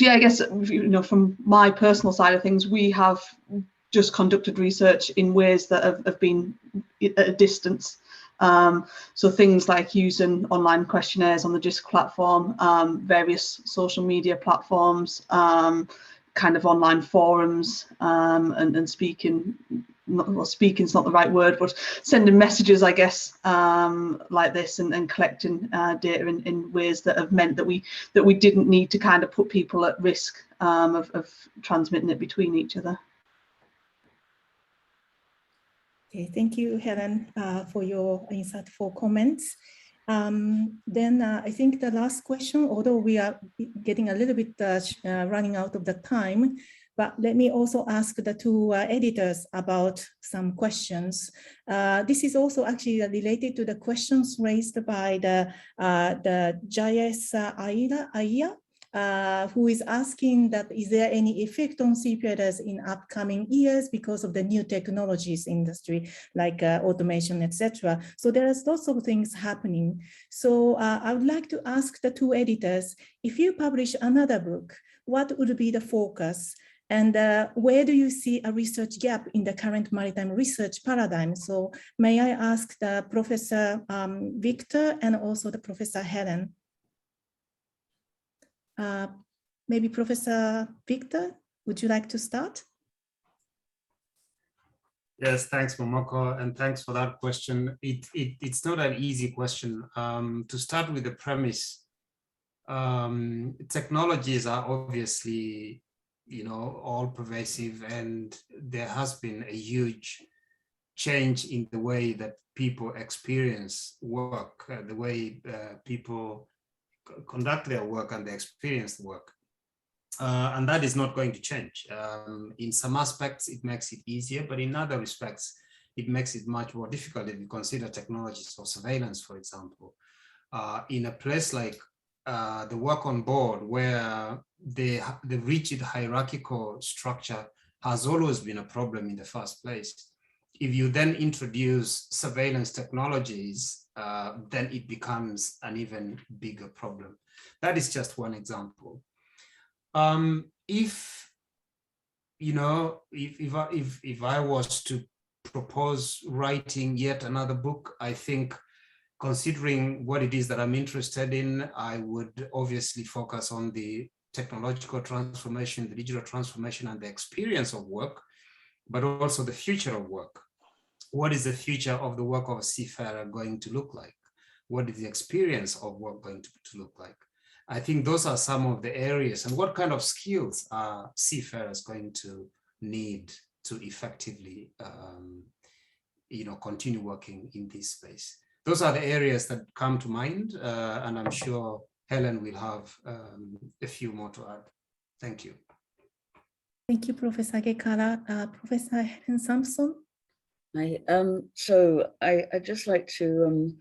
Speaker 9: yeah, I guess, you know, from my personal side of things, we have just conducted research in ways that have been at a distance. So things like using online questionnaires on the JISC platform, various social media platforms, kind of online forums, and speaking, well, speaking's not the right word, but sending messages, I guess, like this, and collecting data in ways that have meant that we didn't need to kind of put people at risk of transmitting it between each other.
Speaker 1: Okay, thank you, Helen, for your insightful comments. Then I think the last question, although we are getting a little bit running out of the time, but let me also ask the two editors about some questions. This is also actually related to the questions raised by the J.S. Aya, who is asking that is there any effect on seafarers in upcoming years because of the new technologies industry like automation, etc. So there is lots of things happening. So I would like to ask the two editors, if you publish another book, what would be the focus? And where do you see a research gap in the current maritime research paradigm? So may I ask the Professor Victor and also the Professor Helen? Maybe Professor Victor, would you like to start?
Speaker 4: Yes, thanks, Momoko, and thanks for that question. It's not an easy question. To start with the premise, technologies are obviously, you know, all pervasive, and there has been a huge change in the way that people experience work, the way people conduct their work and they experience the work. And that is not going to change. In some aspects, it makes it easier, but in other respects, it makes it much more difficult if you consider technologies for surveillance, for example. In a place like the work on board, where the rigid hierarchical structure has always been a problem in the first place. If you then introduce surveillance technologies, then it becomes an even bigger problem. That is just one example. If I was to propose writing yet another book, I think, considering what it is that I'm interested in, I would obviously focus on the technological transformation, the digital transformation, and the experience of work, but also the future of work. What is the future of the work of a seafarer going to look like? What is the experience of work going to look like? I think those are some of the areas, and what kind of skills are seafarers going to need to effectively, continue working in this space. Those are the areas that come to mind, and I'm sure Helen will have a few more to add. Thank you.
Speaker 1: Thank you, Professor Gekkara. Professor Helen Samson.
Speaker 3: So I'd just like to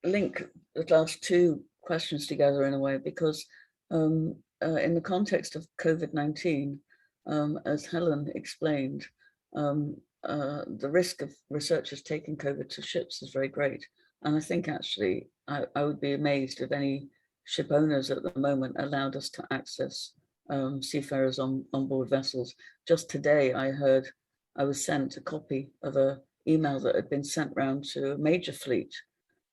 Speaker 3: link the last two questions together in a way, because in the context of COVID-19, as Helen explained, the risk of researchers taking COVID to ships is very great. And I think actually I would be amazed if any ship owners at the moment allowed us to access seafarers on board vessels. Just today I was sent a copy of an email that had been sent round to a major fleet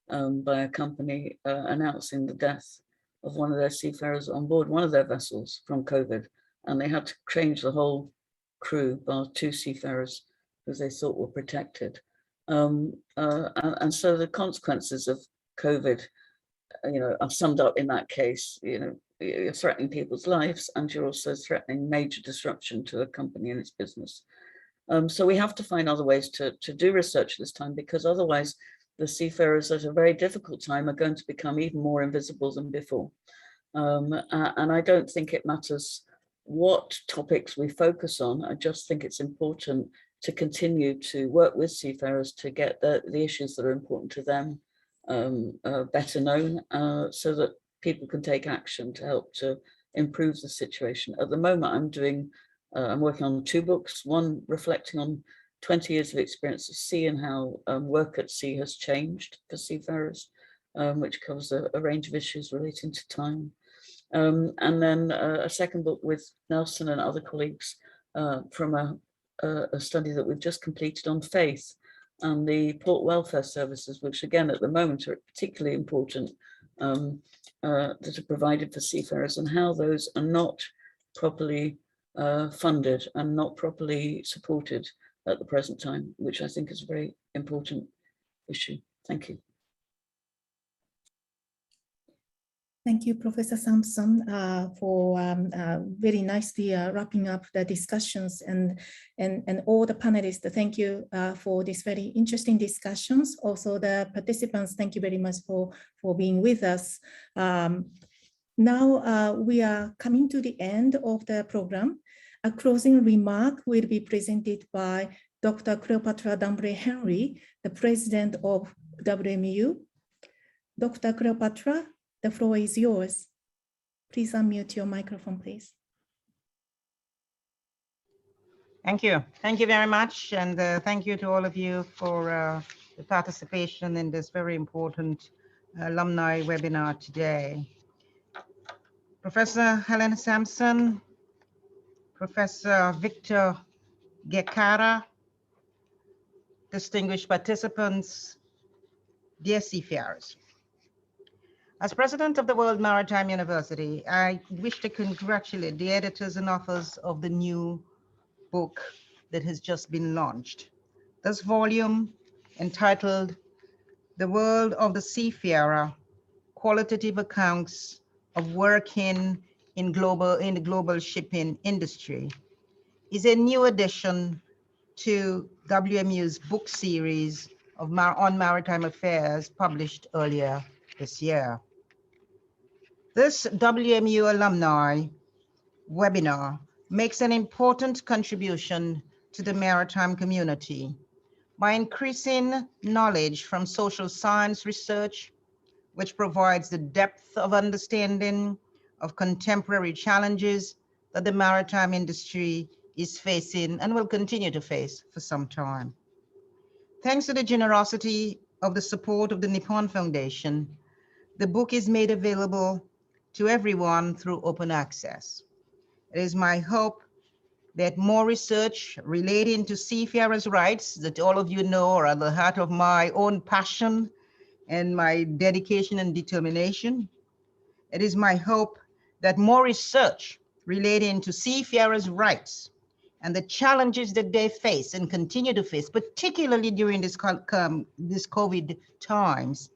Speaker 3: by a company announcing the death of one of their seafarers on board one of their vessels from COVID. And they had to change the whole crew, bar 2 seafarers who they thought were protected. And so the consequences of COVID, are summed up in that case. You're threatening people's lives, and you're also threatening major disruption to a company and its business. So we have to find other ways to do research this time, because otherwise the seafarers at a very difficult time are going to become even more invisible than before. And I don't think it matters what topics we focus on. I just think it's important to continue to work with seafarers to get the issues that are important to them better known, so that people can take action to help to improve the situation. At the moment, I'm working on 2 books, one reflecting on 20 years of experience at sea and how work at sea has changed for seafarers, which covers a range of issues relating to time. And then a second book with Nelson and other colleagues from a study that we've just completed on faith and the port welfare services, which again at the moment are particularly important, that are provided for seafarers, and how those are not properly funded and not properly supported at the present time, which I think is a very important issue. Thank you.
Speaker 1: Thank you, Professor Samson, for very nicely wrapping up the discussions, and all the panelists. Thank you for this very interesting discussions. Also, the participants, thank you very much for being with us. Now we are coming to the end of the program. A closing remark will be presented by Dr. Cleopatra Dambre-Henry, the president of WMU. Dr. Cleopatra, the floor is yours. Please unmute your microphone, please.
Speaker 10: Thank you. Thank you very much. And thank you to all of you for the participation in this very important alumni webinar today. Professor Helen Samson, Professor Victor Gekkara, distinguished participants, dear seafarers. As president of the World Maritime University, I wish to congratulate the editors and authors of the new book that has just been launched. This volume, entitled The World of the Seafarer, Qualitative Accounts of Working in the Global Shipping Industry, is a new addition to WMU's book series on maritime affairs published earlier this year. This WMU alumni webinar makes an important contribution to the maritime community by increasing knowledge from social science research, which provides the depth of understanding of contemporary challenges that the maritime industry is facing and will continue to face for some time. Thanks to the generosity of the support of the Nippon Foundation, the book is made available to everyone through open access. It is my hope that more research relating to seafarers' rights, that all of you know are at the heart of my own passion and my dedication and determination. It is my hope that more research relating to seafarers' rights and the challenges that they face and continue to face, particularly during this COVID times,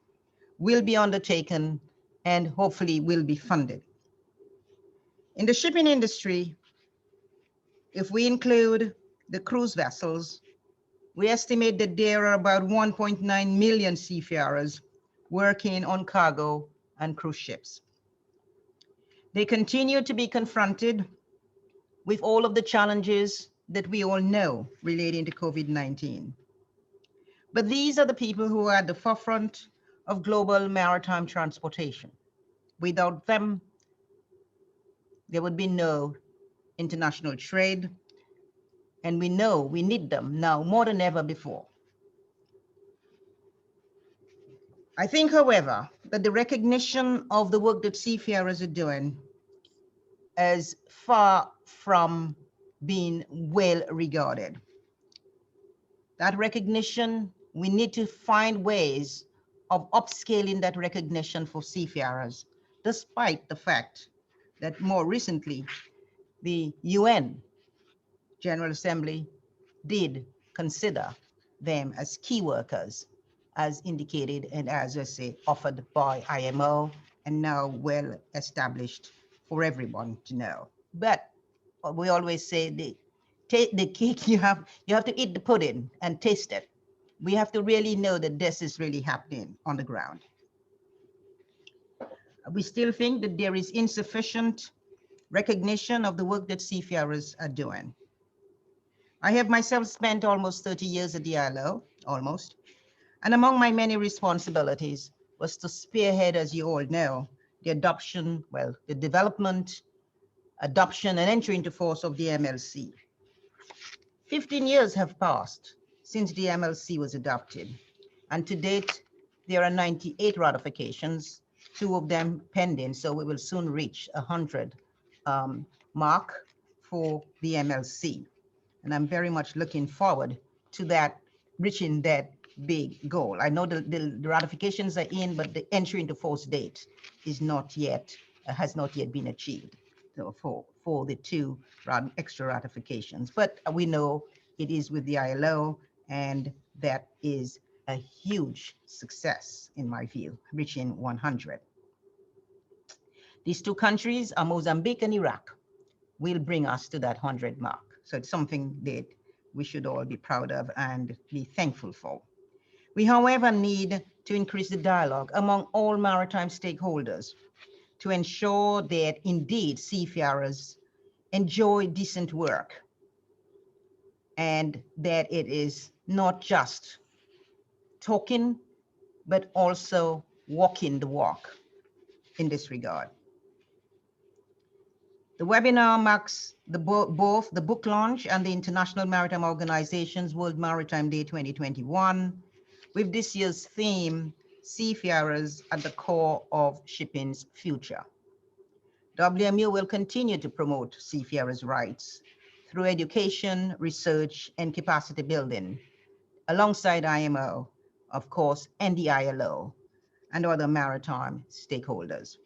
Speaker 10: will be undertaken and hopefully will be funded. In the shipping industry, if we include the cruise vessels, we estimate that there are about 1.9 million seafarers working on cargo and cruise ships. They continue to be confronted with all of the challenges that we all know relating to COVID-19. But these are the people who are at the forefront of global maritime transportation. Without them, there would be no international trade, and we know we need them now more than ever before. I think, however, that the recognition of the work that seafarers are doing is far from being well regarded. That recognition, we need to find ways of upscaling that recognition for seafarers, despite the fact that more recently, the UN General Assembly did consider them as key workers, as indicated and as I say, offered by IMO, and now well established for everyone to know. But we always say the cake, you have to eat the pudding and taste it. We have to really know that this is really happening on the ground. We still think that there is insufficient recognition of the work that seafarers are doing. I have myself spent almost 30 years at the ILO, almost, and among my many responsibilities was to spearhead, as you all know, the adoption, well, the development, adoption, and entry into force of the MLC. 15 years have passed since the MLC was adopted, and to date, there are 98 ratifications, 2 of them pending, so we will soon reach 100 mark for the MLC. And I'm very much looking forward to that, reaching that big goal. I know the ratifications are in, but the entry into force date is not yet, has not yet been achieved for the 2 extra ratifications. But we know it is with the ILO, and that is a huge success in my view, reaching 100. These 2 countries are Mozambique and Iraq, will bring us to that 100 mark. So it's something that we should all be proud of and be thankful for. We, however, need to increase the dialogue among all maritime stakeholders to ensure that indeed seafarers enjoy decent work and that it is not just talking, but also walking the walk in this regard. The webinar marks both the book launch and the International Maritime Organization's World Maritime Day 2021, with this year's theme, Seafarers at the Core of Shipping's Future. WMU will continue to promote seafarers' rights through education, research, and capacity building, alongside IMO, of course, and the ILO, and other maritime stakeholders.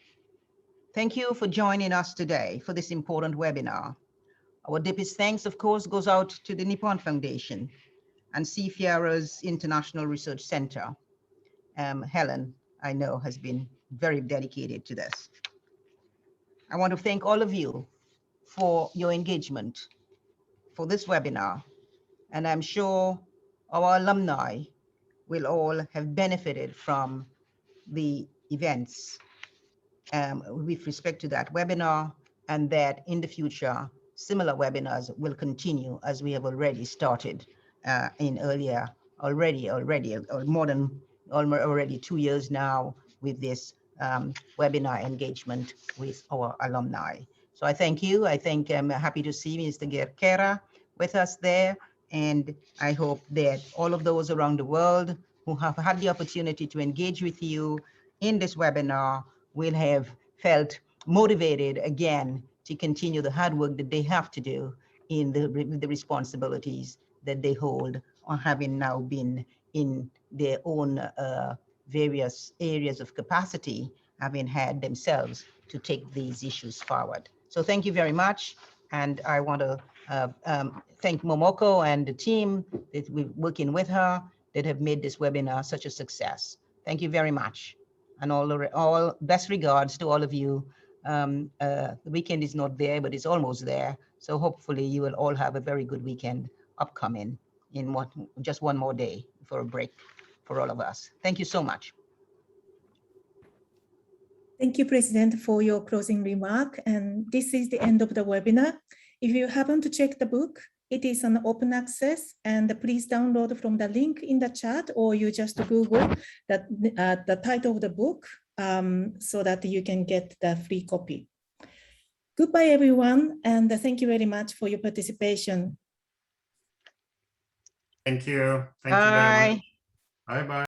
Speaker 10: Thank you for joining us today for this important webinar. Our deepest thanks, of course, goes out to the Nippon Foundation and Seafarers International Research Center. Helen, I know, has been very dedicated to this. I want to thank all of you for your engagement for this webinar, and I'm sure our alumni will all have benefited from the events with respect to that webinar, and that in the future, similar webinars will continue as we have already started in earlier, more than already 2 years now with this webinar engagement with our alumni. So I thank you. I'm happy to see Mr. Gerkara with us there. And I hope that all of those around the world who have had the opportunity to engage with you in this webinar will have felt motivated again to continue the hard work that they have to do in the responsibilities that they hold on having now been in their own various areas of capacity, having had themselves to take these issues forward. So thank you very much. And I want to thank Momoko and the team that we're working with her that have made this webinar such a success. Thank you very much. And all best regards to all of you. The weekend is not there, but it's almost there. So hopefully you will all have a very good weekend upcoming in just one more day for a break for all of us. Thank you so much.
Speaker 1: Thank you, President, for your closing remark. And this is the end of the webinar. If you happen to check the book, It is an open access, and please download from the link in the chat, or you just Google the title of the book so that you can get the free copy. Goodbye, everyone, and thank you very much for your participation.
Speaker 4: Thank you. Thank you very much. Bye-bye.